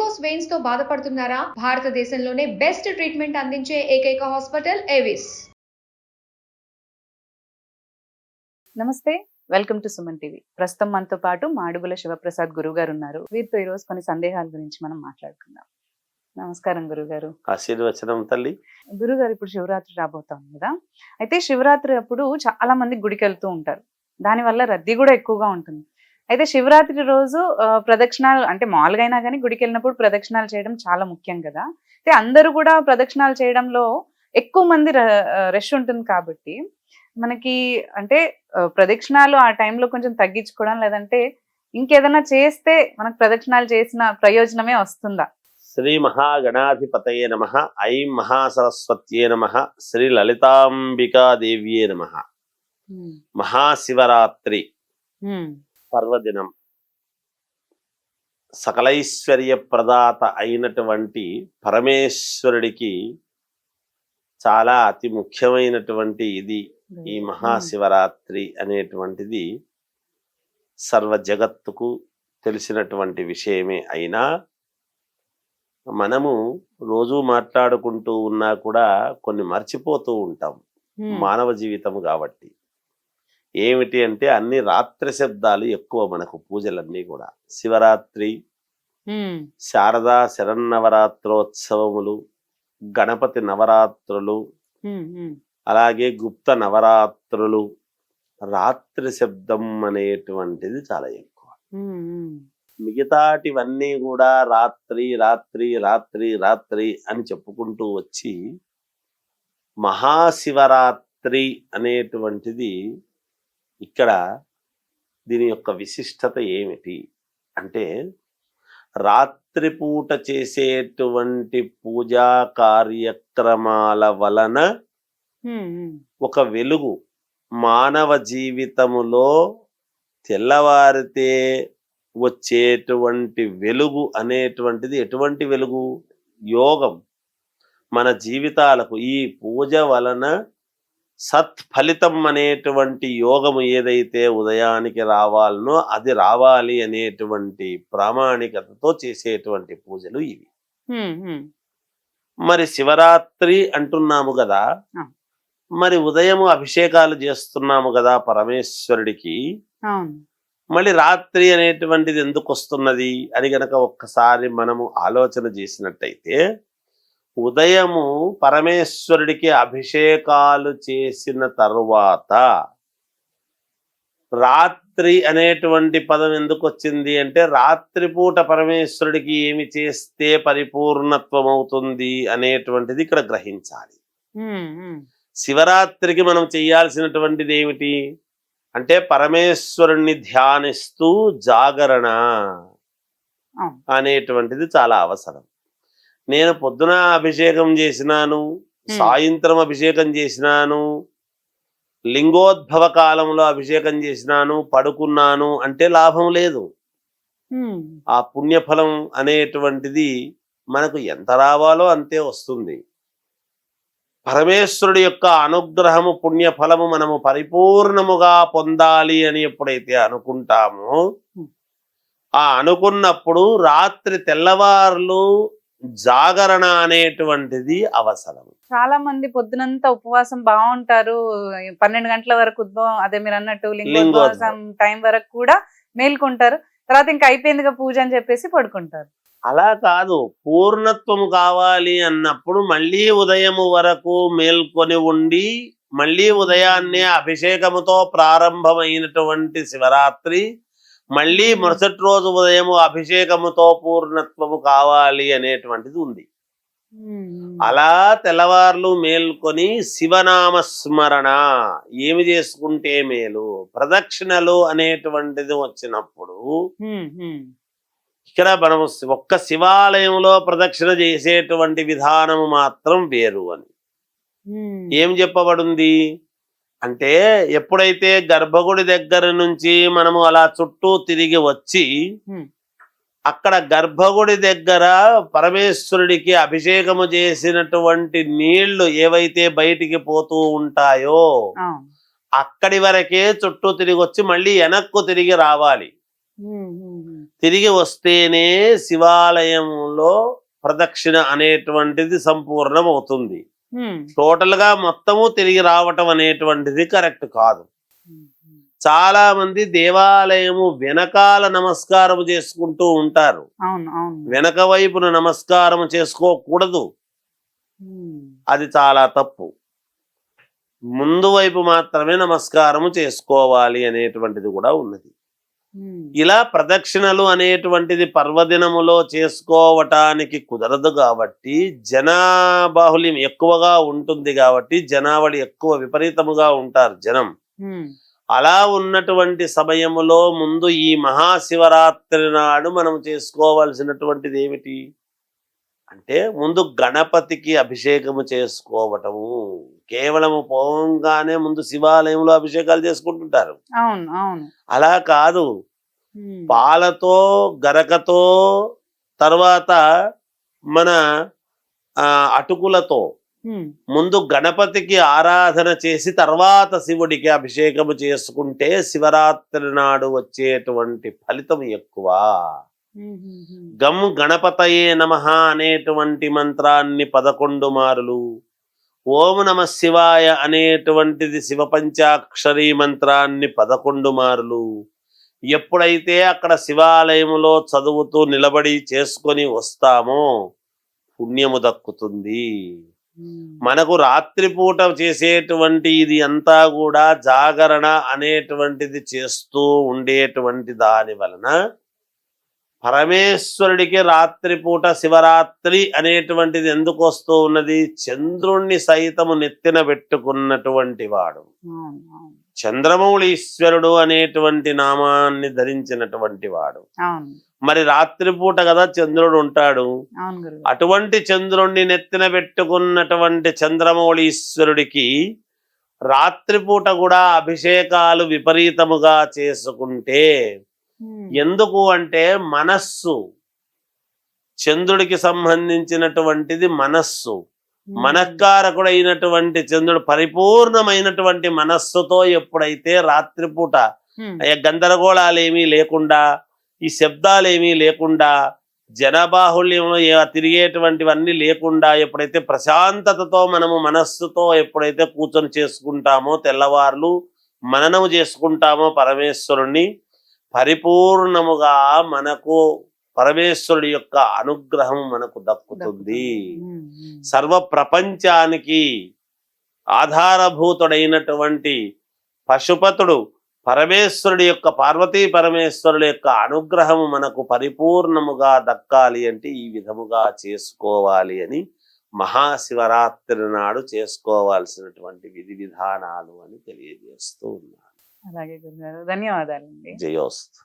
Varicose veins తో బాధపడుతున్నారా? భారతదేశంలోనే బెస్ట్ ట్రీట్మెంట్ అందించే ఏకైక హాస్పిటల్ ఏవిస్. నమస్తే, వెల్కమ్ టు సుమన్ టీవీ. ప్రస్తుతం మనతో పాటు మాడుగుల శివప్రసాద్ గురువు గారు ఉన్నారు. వీరితో ఈరోజు కొన్ని సందేహాల గురించి మనం మాట్లాడుకుందాం. నమస్కారం గురుగారు. ఆశీర్వచనం తల్లి. గురుగారు, ఇప్పుడు శివరాత్రి రాబోతోంది కదా, అయితే శివరాత్రి అప్పుడు చాలా మంది గుడికి వెళ్తూ ఉంటారు. దానివల్ల రద్దీ కూడా ఎక్కువగా ఉంటుంది. అయితే శివరాత్రి రోజు ప్రదక్షిణాలు అంటే మామూలుగా అయినా కానీ గుడికి వెళ్ళినప్పుడు ప్రదక్షిణాలు చేయడం చాలా ముఖ్యం కదా. అయితే అందరూ కూడా ప్రదక్షిణాలు చేయడంలో ఎక్కువ మంది రష్ ఉంటుంది కాబట్టి మనకి అంటే ప్రదక్షిణాలు ఆ టైంలో కొంచెం తగ్గించుకోవడం, లేదంటే ఇంకేదైనా చేస్తే మనకు ప్రదక్షిణాలు చేసిన ప్రయోజనమే వస్తుందా? శ్రీ మహాగణాధిపతయే నమః. ఐం మహాసరస్వత్యే నమః. శ్రీ లలితాంబికాదేవ్యే నమః. మహాశివరాత్రి పర్వదినం సకలైశ్వర్య ప్రదాత అయినటువంటి పరమేశ్వరుడికి చాలా అతి ముఖ్యమైనటువంటి ఇది. ఈ మహాశివరాత్రి అనేటువంటిది సర్వ జగత్తుకు తెలిసినటువంటి విషయమే అయినా మనము రోజు మాట్లాడుకుంటూ ఉన్నా కూడా కొన్ని మర్చిపోతూ ఉంటాం, మానవ జీవితం కాబట్టి. ఏమిటి అంటే అన్ని రాత్రి శబ్దాలు ఎక్కువ మనకు, పూజలన్నీ కూడా. శివరాత్రి, శారదా శరన్నవరాత్రోత్సవములు, గణపతి నవరాత్రులు, అలాగే గుప్త నవరాత్రులు, రాత్రి శబ్దం అనేటువంటిది చాలా ఎక్కువ. మిగతాటివన్నీ కూడా రాత్రి రాత్రి రాత్రి రాత్రి అని చెప్పుకుంటూ వచ్చి మహాశివరాత్రి అనేటువంటిది ఇక్కడ దీని యొక్క విశిష్టత ఏమిటి అంటే, రాత్రిపూట చేసేటువంటి పూజా కార్యక్రమాల వలన ఒక వెలుగు మానవ జీవితములో తెల్లవారితే వచ్చేటువంటి వెలుగు అనేటువంటిది ఎటువంటి వెలుగు? యోగం. మన జీవితాలకు ఈ పూజ వలన సత్ఫలితం అనేటువంటి యోగము ఏదైతే ఉదయానికి రావాలనో అది రావాలి అనేటువంటి ప్రామాణికతతో చేసేటువంటి పూజలు ఇవి. మరి శివరాత్రి అంటున్నాము కదా, మరి ఉదయము అభిషేకాలు చేస్తున్నాము కదా పరమేశ్వరుడికి. మళ్ళీ రాత్రి అనేటువంటిది ఎందుకు వస్తున్నది అని గనక ఒక్కసారి మనము ఆలోచన చేసినట్టయితే, ఉదయము పరమేశ్వరుడికి అభిషేకాలు చేసిన తరువాత రాత్రి అనేటువంటి పదం ఎందుకు వచ్చింది అంటే, రాత్రిపూట పరమేశ్వరుడికి ఏమి చేస్తే పరిపూర్ణత్వం అవుతుంది అనేటువంటిది ఇక్కడ గ్రహించాలి. శివరాత్రికి మనం చేయాల్సినటువంటిది ఏమిటి అంటే, పరమేశ్వరుణ్ణి ధ్యానిస్తూ జాగరణ అనేటువంటిది చాలా అవసరం. నేను పొద్దున అభిషేకం చేసినాను, సాయంత్రం అభిషేకం చేసినాను, లింగోద్భవ కాలంలో అభిషేకం చేసినాను, పడుకున్నాను అంటే లాభం లేదు. ఆ పుణ్యఫలం అనేటువంటిది మనకు ఎంత రావాలో అంతే వస్తుంది. పరమేశ్వరుడి యొక్క అనుగ్రహము, పుణ్యఫలము మనము పరిపూర్ణముగా పొందాలి అని ఎప్పుడైతే అనుకుంటామో, ఆ అనుకున్నప్పుడు రాత్రి తెల్లవారులు జాగరణ అనేటువంటిది అవసరం. చాలా మంది పొద్దునంతా ఉపవాసం బాగుంటారు, 12 గంటల వరకు అదే మీరు అన్నట్టు లింగోద్భవం టైం వరకు కూడా మేల్కొంటారు. తర్వాత ఇంకా అయిపోయిందిగా పూజ అని చెప్పేసి పడుకుంటారు. అలా కాదు, పూర్ణత్వము కావాలి అన్నప్పుడు మళ్ళీ ఉదయము వరకు మేల్కొని ఉండి, మళ్ళీ ఉదయాన్నే అభిషేకముతో ప్రారంభమైనటువంటి శివరాత్రి మళ్ళీ మరుసటి రోజు ఉదయము అభిషేకముతో పూర్ణత్వము కావాలి అనేటువంటిది ఉంది. అలా తెల్లవార్లు మేల్కొని శివనామస్మరణ ఏమి చేసుకుంటే మేలు, ప్రదక్షిణలు అనేటువంటిది వచ్చినప్పుడు ఇక్కడ మనం ఒక్క శివాలయంలో ప్రదక్షిణ చేసేటువంటి విధానము మాత్రం వేరు అని ఏం చెప్పబడింది అంటే, ఎప్పుడైతే గర్భగుడి దగ్గర నుంచి మనము అలా చుట్టూ తిరిగి వచ్చి అక్కడ గర్భగుడి దగ్గర పరమేశ్వరుడికి అభిషేకము చేసినటువంటి నీళ్లు ఏవైతే బయటికి పోతూ ఉంటాయో అక్కడి వరకే చుట్టూ తిరిగి వచ్చి మళ్ళీ వెనక్కు తిరిగి రావాలి. తిరిగి వస్తేనే శివాలయంలో ప్రదక్షిణ అనేటువంటిది సంపూర్ణం అవుతుంది. టోటల్ గా మొత్తము తిరిగి రావటం అనేటువంటిది కరెక్ట్ కాదు. చాలా మంది దేవాలయము వెనకాల నమస్కారం చేసుకుంటూ ఉంటారు. వెనక వైపున నమస్కారం చేసుకోకూడదు, అది చాలా తప్పు. ముందు వైపు మాత్రమే నమస్కారము చేసుకోవాలి అనేటువంటిది కూడా ఉన్నది. ఇలా ప్రదక్షిణలు అనేటువంటిది పర్వదినములో చేసుకోవటానికి కుదరదు కాబట్టి, జనాబాహుల్యం ఎక్కువగా ఉంటుంది కాబట్టి, జనావళి ఎక్కువ విపరీతముగా ఉంటారు జనం. అలా ఉన్నటువంటి సమయములో ముందు ఈ మహాశివరాత్రి నాడు మనం చేసుకోవాల్సినటువంటిది ఏమిటి అంటే, ముందు గణపతికి అభిషేకము చేసుకోవటము. కేవలము పోవంగానే ముందు శివాలయంలో అభిషేకాలు చేసుకుంటుంటారు. అలా కాదు, పాలతో గరకతో తర్వాత మన అటుకులతో ముందు గణపతికి ఆరాధన చేసి తర్వాత శివుడికి అభిషేకము చేసుకుంటే శివరాత్రి నాడు వచ్చేటువంటి ఫలితం ఎక్కువ. గమ్ గణపతయే నమః అనేటువంటి మంత్రాన్ని 11 మారులు, ఓం నమ శివాయ అనేటువంటిది శివ పంచాక్షరీ మంత్రాన్ని 11 మారులు ఎప్పుడైతే అక్కడ శివాలయములో చదువుతూ నిలబడి చేసుకొని వస్తామో పుణ్యము దక్కుతుంది. మనకు రాత్రిపూట చేసేటువంటి ఇది అంతా కూడా జాగరణ అనేటువంటిది చేస్తూ ఉండేటువంటి దాని వలన పరమేశ్వరుడికి రాత్రిపూట శివరాత్రి అనేటువంటిది ఎందుకు వస్తూ ఉన్నది? చంద్రుణ్ణి సైతము నెత్తిన పెట్టుకున్నటువంటి వాడు, చంద్రమౌళీశ్వరుడు అనేటువంటి నామాన్ని ధరించినటువంటి వాడు. మరి రాత్రిపూట కదా చంద్రుడు ఉంటాడు. అటువంటి చంద్రుణ్ణి నెత్తిన పెట్టుకున్నటువంటి చంద్రమౌళీశ్వరుడికి రాత్రిపూట కూడా అభిషేకాలు విపరీతముగా చేసుకుంటే, ఎందుకు అంటే మనస్సు, చంద్రుడికి సంబంధించినటువంటిది మనస్సు, మనఃకారకుడైనటువంటి చంద్రుడు పరిపూర్ణమైనటువంటి మనస్సుతో ఎప్పుడైతే రాత్రిపూట గందరగోళాలేమీ లేకుండా, ఈ శబ్దాలేమీ లేకుండా, జనబాహుల్యంలో తిరిగేటువంటివన్నీ లేకుండా ఎప్పుడైతే ప్రశాంతతతో మనము మనస్సుతో ఎప్పుడైతే కూర్చొని చేసుకుంటామో, తెల్లవార్లు మననము చేసుకుంటామో పరమేశ్వరుణ్ణి, పరిపూర్ణముగా మనకు పరమేశ్వరుడి యొక్క అనుగ్రహం మనకు దక్కుతుంది. సర్వ ప్రపంచానికి ఆధారభూతుడైనటువంటి పశుపతుడు పరమేశ్వరుడి యొక్క, పార్వతీ పరమేశ్వరుడి యొక్క అనుగ్రహము మనకు పరిపూర్ణముగా దక్కాలి అంటే ఈ విధముగా చేసుకోవాలి అని మహాశివరాత్రి నాడు చేసుకోవాల్సినటువంటి విధి విధానాలు అని తెలియజేస్తూ ఉన్నాను. అలాగే గురుగారు, ధన్యవాదాలండి. జయోస్తు.